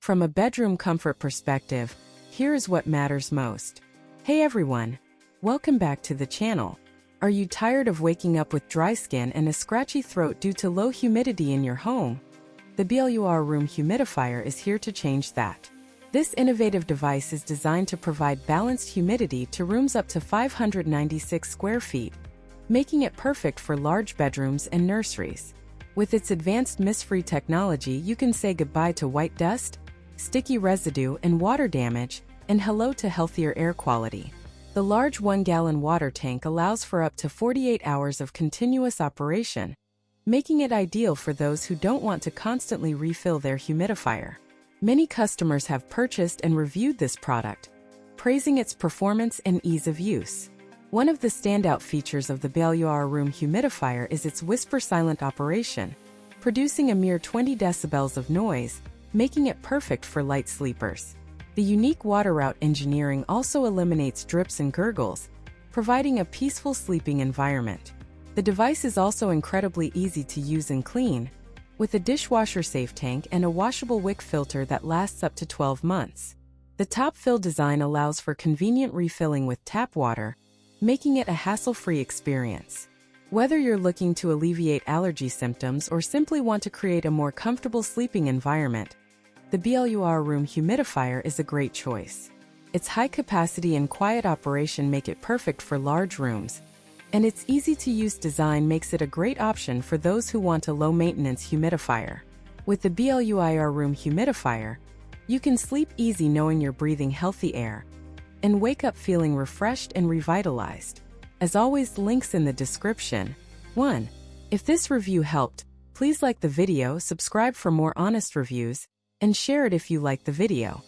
From a bedroom comfort perspective, here is what matters most. Hey everyone! Welcome back to the channel. Are you tired of waking up with dry skin and a scratchy throat due to low humidity in your home? The BLUEAIR Room Humidifier is here to change that. This innovative device is designed to provide balanced humidity to rooms up to 596 square feet, making it perfect for large bedrooms and nurseries. With its advanced mist-free technology, you can say goodbye to white dust, sticky residue, and water damage, and hello to healthier air quality. The large 1-gallon water tank allows for up to 48 hours of continuous operation, making it ideal for those who don't want to constantly refill their humidifier. Many customers have purchased and reviewed this product, praising its performance and ease of use. One of the standout features of the BLUEAIR Room Humidifier is its whisper-silent operation, producing a mere 20 decibels of noise, making it perfect for light sleepers. The unique water route engineering also eliminates drips and gurgles, providing a peaceful sleeping environment. The device is also incredibly easy to use and clean, with a dishwasher safe tank and a washable wick filter that lasts up to 12 months. The top fill design allows for convenient refilling with tap water, making it a hassle-free experience. Whether you're looking to alleviate allergy symptoms or simply want to create a more comfortable sleeping environment, the BLUEAIR Room Humidifier is a great choice. Its high capacity and quiet operation make it perfect for large rooms, and its easy-to-use design makes it a great option for those who want a low-maintenance humidifier. With the BLUEAIR Room Humidifier, you can sleep easy knowing you're breathing healthy air, and wake up feeling refreshed and revitalized. As always, links in the description. 1. If this review helped, please like the video, subscribe for more honest reviews, and share it if you like the video.